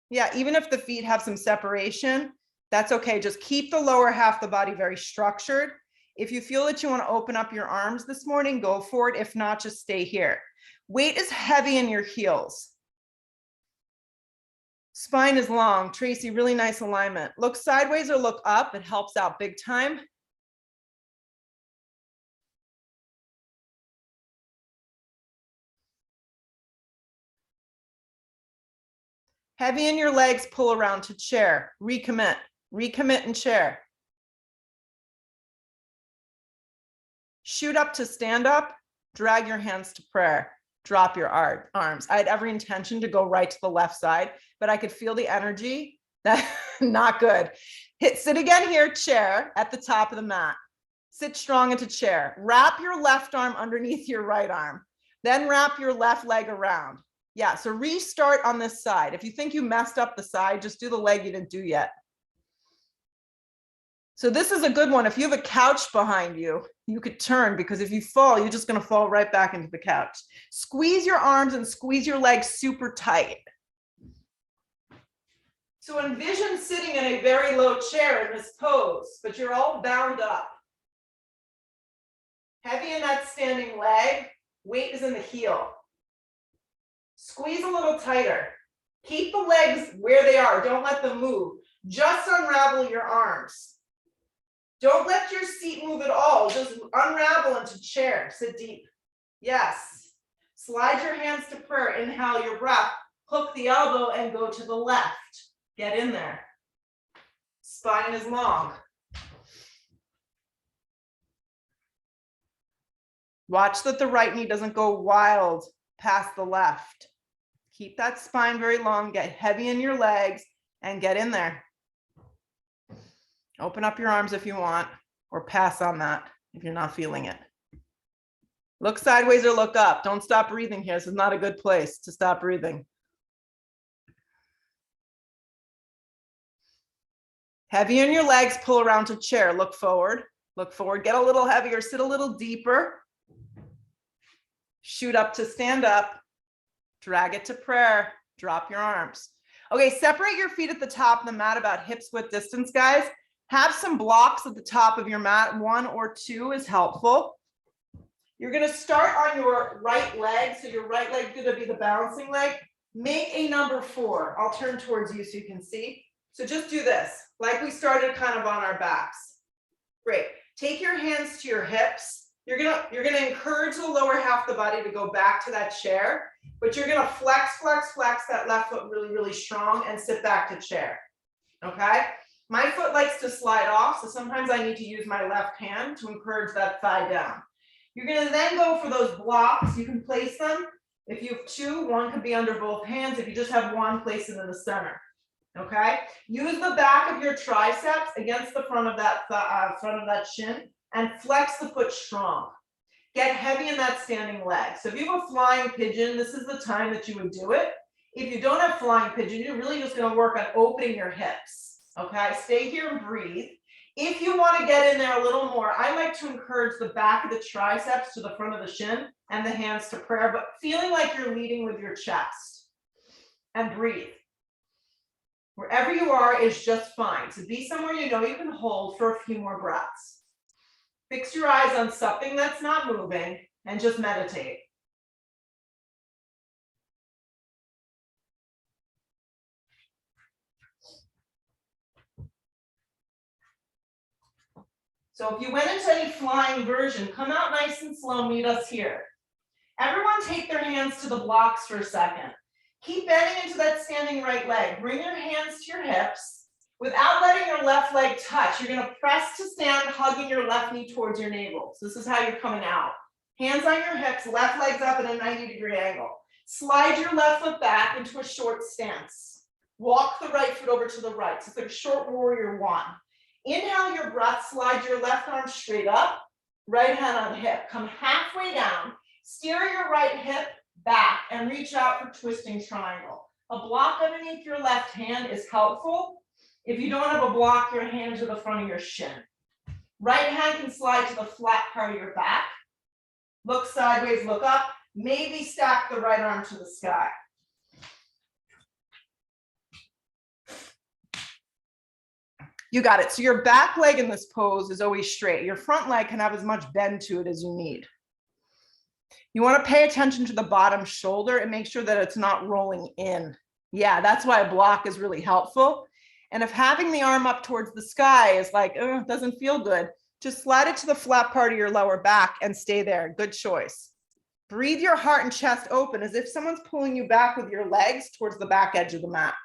Yeah, even if the feet have some separation, that's okay. Just keep the lower half of the body very structured. If you feel that you want to open up your arms this morning, go for it. If not, just stay here. Weight is heavy in your heels. Spine is long. Tracy, really nice alignment. Look sideways or look up. It helps out big time. Heavy in your legs, pull around to chair. Recommit. Recommit and chair. Shoot up to stand up. Drag your hands to prayer. Drop your arms. I had every intention to go right to the left side, but I could feel the energy. That not good. Sit again here, chair at the top of the mat. Sit strong into chair. Wrap your left arm underneath your right arm. Then wrap your left leg around. Yeah, so restart on this side. If you think you messed up the side, just do the leg you didn't do yet. So this is a good one. If you have a couch behind you, you could turn, because if you fall, you're just going to fall right back into the couch. Squeeze your arms and squeeze your legs super tight. So envision sitting in a very low chair in this pose, but you're all bound up. Heavy in that standing leg, weight is in the heel. Squeeze a little tighter. Keep the legs where they are. Don't let them move. Just unravel your arms. Don't let your seat move at all. Just unravel into chair. Sit deep. Yes. Slide your hands to prayer. Inhale your breath. Hook the elbow and go to the left. Get in there. Spine is long. Watch that the right knee doesn't go wild past the left. Keep that spine very long. Get heavy in your legs and get in there. Open up your arms if you want, or pass on that if you're not feeling it. Look sideways or look up. Don't stop breathing here. This is not a good place to stop breathing. Heavy in your legs, pull around to chair. Look forward. Look forward. Get a little heavier. Sit a little deeper. Shoot up to stand up. Drag it to prayer. Drop your arms. Okay, separate your feet at the top of the mat about hips width distance, guys. Have some blocks at the top of your mat. 1 or 2 is helpful. You're going to start on your right leg. So your right leg is going to be the balancing leg. Make a number 4. I'll turn towards you so you can see. So just do this, like we started kind of on our backs. Great. Take your hands to your hips. You're gonna encourage the lower half of the body to go back to that chair, but you're gonna flex, flex, flex that left foot really, really strong and sit back to chair. Okay? My foot likes to slide off, so sometimes I need to use my left hand to encourage that thigh down. You're gonna then go for those blocks. You can place them. If you have 2, 1 could be under both hands. If you just have 1, place it in the center. Okay, use the back of your triceps against the front of that shin and flex the foot strong. Get heavy in that standing leg. So if you have a flying pigeon, this is the time that you would do it. If you don't have flying pigeon, you're really just going to work on opening your hips. Okay, stay here and breathe. If you want to get in there a little more, I like to encourage the back of the triceps to the front of the shin and the hands to prayer, but feeling like you're leading with your chest. And breathe. Wherever you are is just fine. So be somewhere you know you can hold for a few more breaths. Fix your eyes on something that's not moving and just meditate. So if you went into any flying version, come out nice and slow, meet us here. Everyone take their hands to the blocks for a second. Keep bending into that standing right leg. Bring your hands to your hips. Without letting your left leg touch, you're going to press to stand, hugging your left knee towards your navel. So this is how you're coming out. Hands on your hips, left leg's up at a 90-degree angle. Slide your left foot back into a short stance. Walk the right foot over to the right. So it's like a short warrior 1. Inhale your breath, slide your left arm straight up, right hand on hip. Come halfway down, steer your right hip back and reach out for twisting triangle. A block underneath your left hand is helpful. If you don't have a block, your hands are the front of your shin. Right hand can slide to the flat part of your back. Look sideways, look up. Maybe stack the right arm to the sky. You got it. So your back leg in this pose is always straight. Your front leg can have as much bend to it as you need. You want to pay attention to the bottom shoulder and make sure that it's not rolling in. Yeah, that's why a block is really helpful. And if having the arm up towards the sky is like, oh, it doesn't feel good, just slide it to the flat part of your lower back and stay there. Good choice. Breathe your heart and chest open as if someone's pulling you back with your legs towards the back edge of the mat.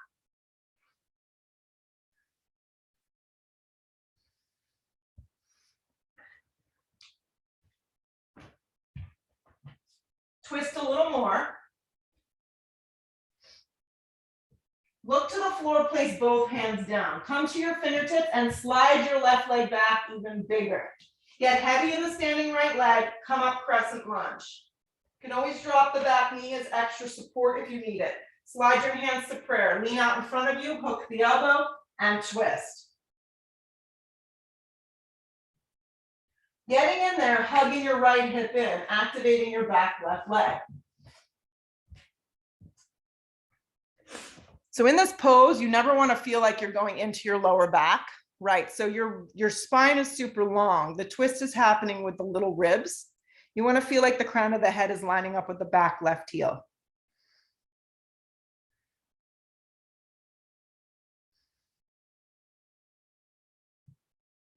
Twist a little more. Look to the floor, place both hands down. Come to your fingertips and slide your left leg back even bigger. Get heavy in the standing right leg, come up crescent lunge. You can always drop the back knee as extra support if you need it. Slide your hands to prayer. Lean out in front of you, hook the elbow, and twist. Getting in there, hugging your right hip in, activating your back left leg. So in this pose, you never want to feel like you're going into your lower back, right? So your spine is super long. The twist is happening with the little ribs. You want to feel like the crown of the head is lining up with the back left heel.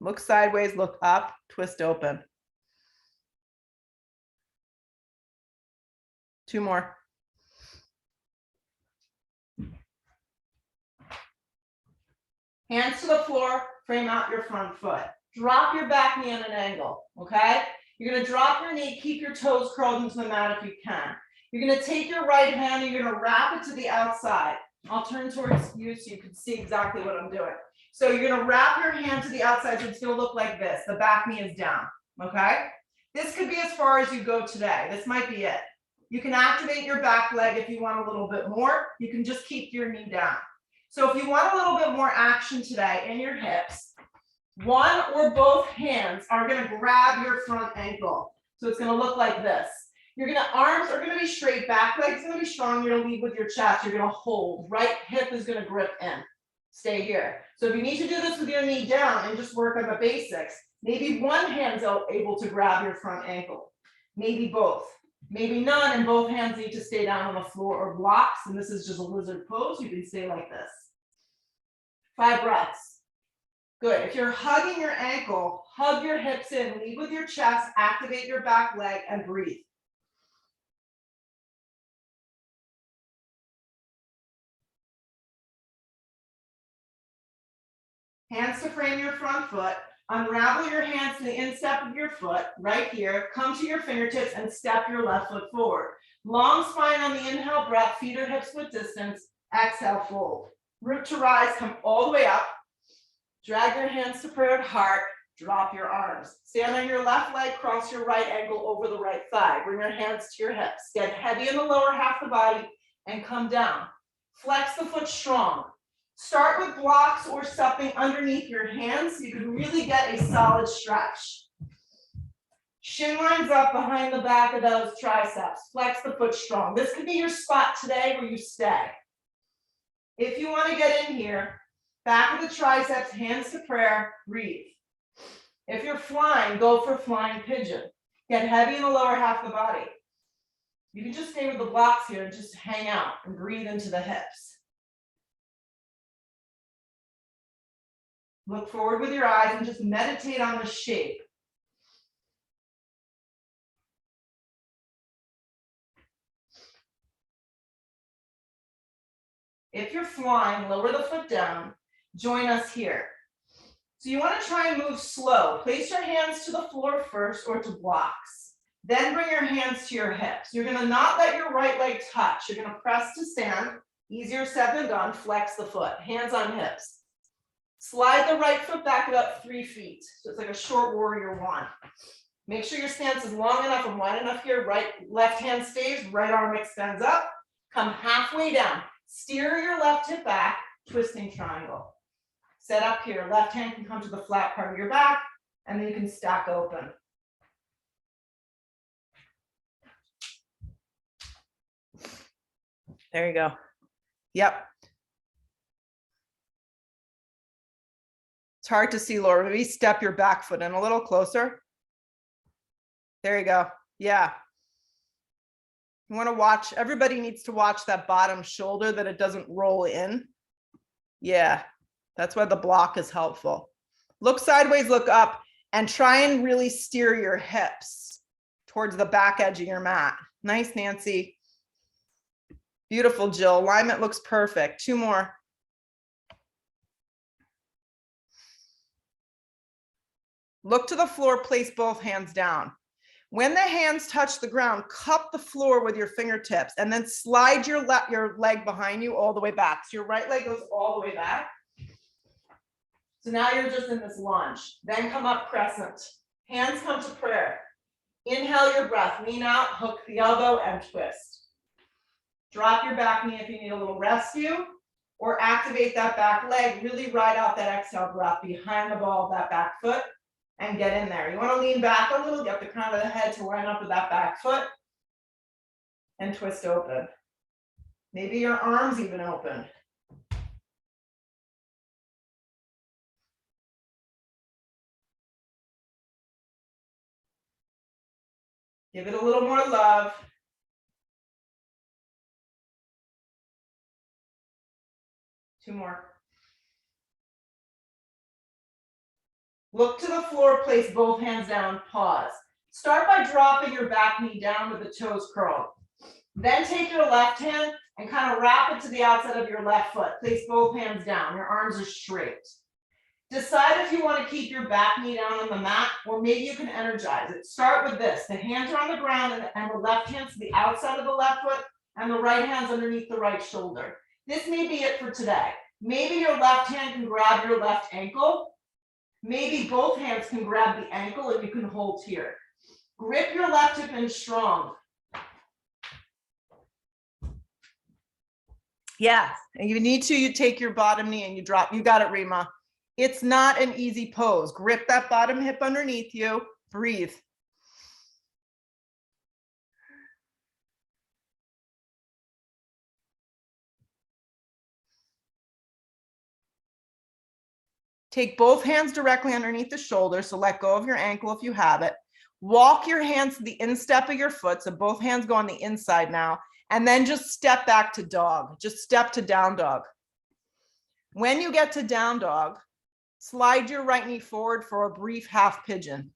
Look sideways, look up, twist open. 2 more. Hands to the floor, frame out your front foot. Drop your back knee at an angle, okay? You're gonna drop your knee, keep your toes curled into the mat if you can. You're gonna take your right hand and you're gonna wrap it to the outside. I'll turn towards you so you can see exactly what I'm doing. So you're gonna wrap your hand to the outside, so it's gonna look like this. The back knee is down, okay? This could be as far as you go today. This might be it. You can activate your back leg if you want a little bit more. You can just keep your knee down. So if you want a little bit more action today in your hips, one or both hands are going to grab your front ankle. So it's going to look like this. Arms are going to be straight, back leg's going to be strong. You're going to lead with your chest. You're going to hold. Right hip is going to grip in. Stay here. So if you need to do this with your knee down and just work on the basics, maybe one hand's able to grab your front ankle. Maybe both. Maybe none, and both hands need to stay down on the floor or blocks. And this is just a lizard pose. You can stay like this. 5 breaths. Good. If you're hugging your ankle, hug your hips in, lead with your chest, activate your back leg, and breathe. Hands to frame your front foot. Unravel your hands to the instep of your foot, right here. Come to your fingertips and step your left foot forward. Long spine on the inhale breath, feet or hips width distance. Exhale, fold. Root to rise, come all the way up. Drag your hands to prayer heart. Drop your arms. Stand on your left leg, cross your right ankle over the right thigh. Bring your hands to your hips. Get heavy in the lower half of the body and come down. Flex the foot strong. Start with blocks or something underneath your hands so you can really get a solid stretch. Shin lines up behind the back of those triceps. Flex the foot strong. This could be your spot today where you stay. If you want to get in here, back of the triceps, hands to prayer, breathe. If you're flying, go for flying pigeon. Get heavy in the lower half of the body. You can just stay with the blocks here and just hang out and breathe into the hips. Look forward with your eyes and just meditate on the shape. If you're flying, lower the foot down. Join us here. So you want to try and move slow. Place your hands to the floor first or to blocks. Then bring your hands to your hips. You're going to not let your right leg touch. You're going to press to stand. Easier said than done. Flex the foot. Hands on hips. Slide the right foot back about 3 feet. So it's like a short warrior 1. Make sure your stance is long enough and wide enough here. Left hand stays, right arm extends up. Come halfway down. Steer your left hip back, twisting triangle. Set up here. Left hand can come to the flat part of your back, and then you can stack open. There you go. Yep. It's hard to see, Laura. Maybe step your back foot in a little closer. There you go. Yeah. You want to watch, everybody needs to watch that bottom shoulder, that it doesn't roll in. Yeah, that's why the block is helpful. Look sideways, look up, and try and really steer your hips towards the back edge of your mat. Nice, Nancy. Beautiful, Jill. Alignment looks perfect. 2 more. Look to the floor, place both hands down. When the hands touch the ground, cup the floor with your fingertips and then slide your leg behind you all the way back. So your right leg goes all the way back. So now you're just in this lunge. Then come up crescent. Hands come to prayer. Inhale your breath, lean out, hook the elbow and twist. Drop your back knee if you need a little rescue, or activate that back leg. Really ride out that exhale breath behind the ball of that back foot. And get in there. You want to lean back a little, get the crown of the head to line up with that back foot and twist open. Maybe your arms even open. Give it a little more love. Two more. Look to the floor, place both hands down, pause. Start by dropping your back knee down with the toes curled. Then take your left hand and kind of wrap it to the outside of your left foot. Place both hands down, your arms are straight. Decide if you want to keep your back knee down on the mat, or maybe you can energize it. Start with this. The hands are on the ground and the left hand's to the outside of the left foot and the right hand's underneath the right shoulder. This may be it for today. Maybe your left hand can grab your left ankle. Maybe both hands can grab the ankle and you can hold here. Grip your left hip in strong. Yeah, and you need to, you take your bottom knee and you drop. You got it, Rima. It's not an easy pose. Grip that bottom hip underneath you. Breathe. Take both hands directly underneath the shoulder, so let go of your ankle if you have it. Walk your hands to the instep of your foot, so both hands go on the inside now, and then just step back to dog. Just step to down dog. When you get to down dog, slide your right knee forward for a brief half pigeon.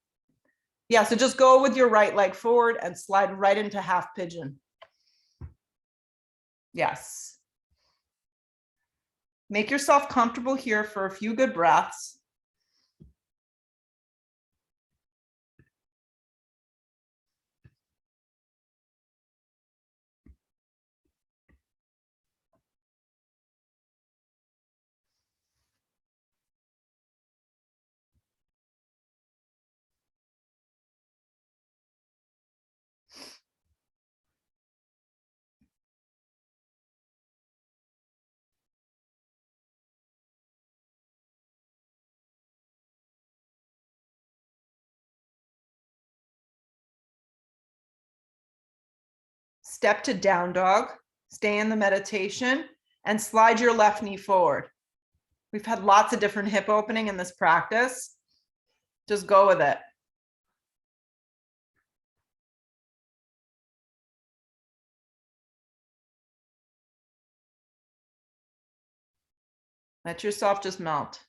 Yeah, so just go with your right leg forward and slide right into half pigeon. Yes. Make yourself comfortable here for a few good breaths. Step to down dog, stay in the meditation, and slide your left knee forward. We've had lots of different hip opening in this practice. Just go with it. Let yourself just melt.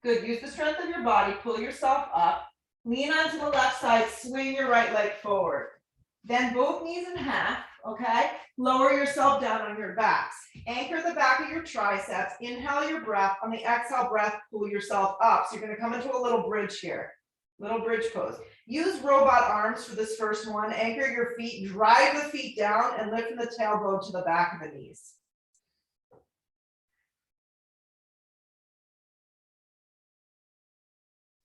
Good, use the strength of your body, pull yourself up, lean onto the left side, swing your right leg forward. Then both knees in half, okay? Lower yourself down on your backs. Anchor the back of your triceps, inhale your breath, on the exhale breath, pull yourself up. So you're gonna come into a little bridge here, little bridge pose. Use robot arms for this first one, anchor your feet, drive the feet down and lift from the tailbone to the back of the knees.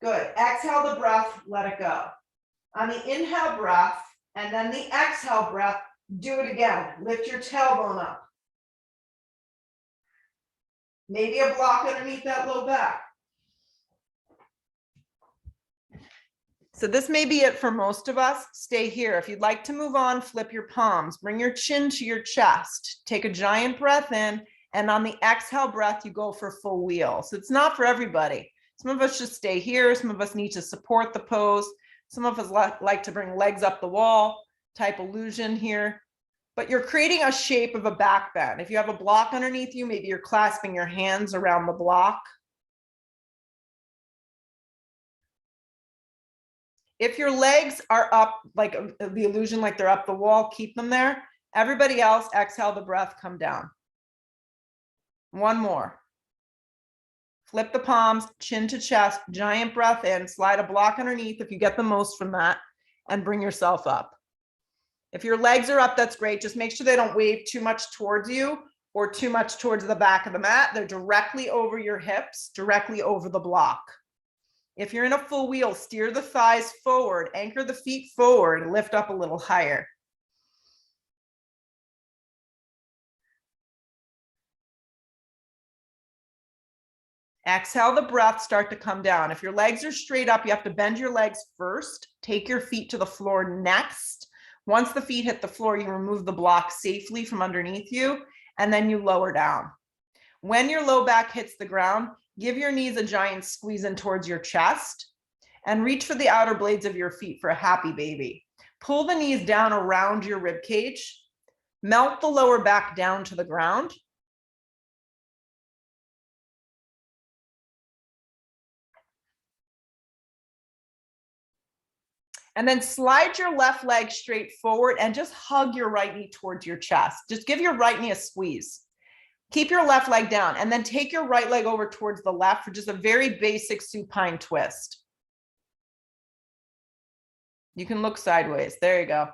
Good. Exhale the breath, let it go. On the inhale breath, and then the exhale breath, do it again. Lift your tailbone up. Maybe a block underneath that low back. So this may be it for most of us. Stay here. If you'd like to move on, flip your palms. Bring your chin to your chest. Take a giant breath in, and on the exhale breath, you go for full wheel. So it's not for everybody. Some of us just stay here. Some of us need to support the pose. Some of us like to bring legs up the wall, type illusion here. But you're creating a shape of a back bend. If you have a block underneath you, maybe you're clasping your hands around the block. If your legs are up, like the illusion, like they're up the wall, keep them there. Everybody else, exhale the breath, come down. One more. Flip the palms, chin to chest, giant breath in, slide a block underneath if you get the most from that, and bring yourself up. If your legs are up, that's great. Just make sure they don't wave too much towards you or too much towards the back of the mat. They're directly over your hips, directly over the block. If you're in a full wheel, steer the thighs forward, anchor the feet forward, lift up a little higher. Exhale the breath, start to come down. If your legs are straight up, you have to bend your legs first. Take your feet to the floor next. Once the feet hit the floor, you remove the block safely from underneath you, and then you lower down. When your low back hits the ground, give your knees a giant squeeze in towards your chest and reach for the outer blades of your feet for a happy baby. Pull the knees down around your rib cage. Melt the lower back down to the ground. And then slide your left leg straight forward and just hug your right knee towards your chest. Just give your right knee a squeeze. Keep your left leg down and then take your right leg over towards the left for just a very basic supine twist. You can look sideways. There you go.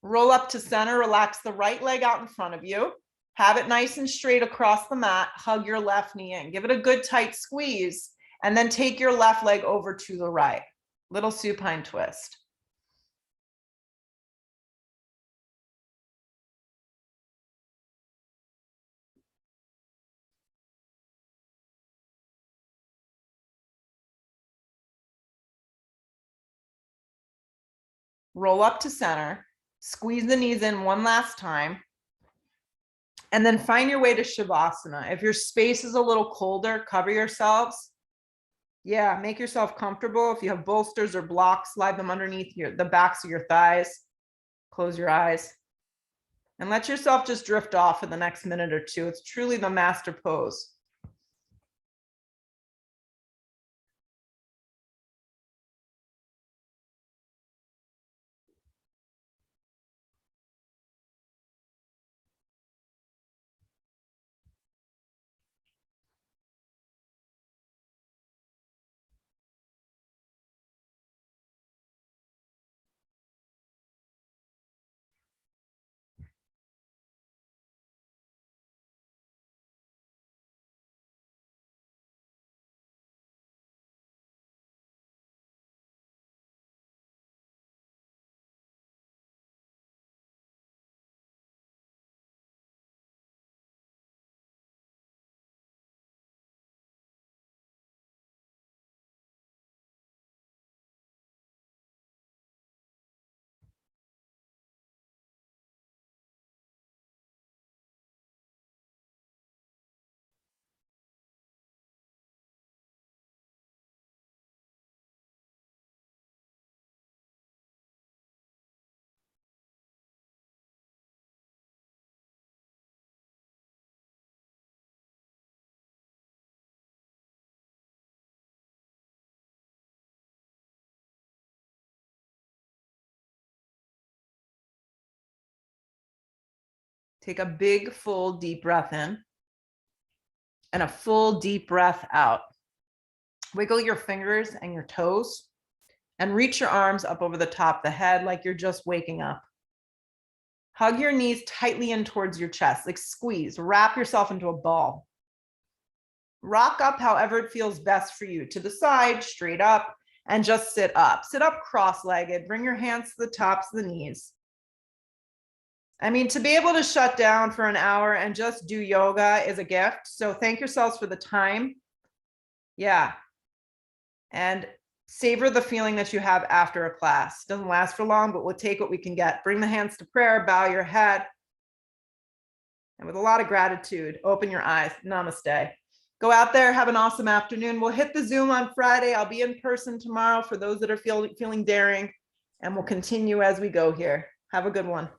Roll up to center, relax the right leg out in front of you. Have it nice and straight across the mat. Hug your left knee in. Give it a good tight squeeze. And then take your left leg over to the right. Little supine twist. Roll up to center. Squeeze the knees in one last time. And then find your way to Shavasana. If your space is a little colder, cover yourselves. Yeah, make yourself comfortable. If you have bolsters or blocks, slide them underneath the backs of your thighs. Close your eyes. And let yourself just drift off for the next minute or two. It's truly the master pose. Take a big, full, deep breath in and a full, deep breath out. Wiggle your fingers and your toes and reach your arms up over the top of the head like you're just waking up. Hug your knees tightly in towards your chest, like squeeze, wrap yourself into a ball. rock up however it feels best for you, to the side, straight up, and just sit up. Sit up cross-legged, bring your hands to the tops of the knees. I mean, to be able to shut down for an hour and just do yoga is a gift. So thank yourselves for the time. Yeah. And savor the feeling that you have after a class. Doesn't last for long, but we'll take what we can get. Bring the hands to prayer, bow your head. And with a lot of gratitude, open your eyes. Namaste. Go out there, have an awesome afternoon. We'll hit the Zoom on Friday. I'll be in person tomorrow for those that are feeling daring. And we'll continue as we go here. Have a good one.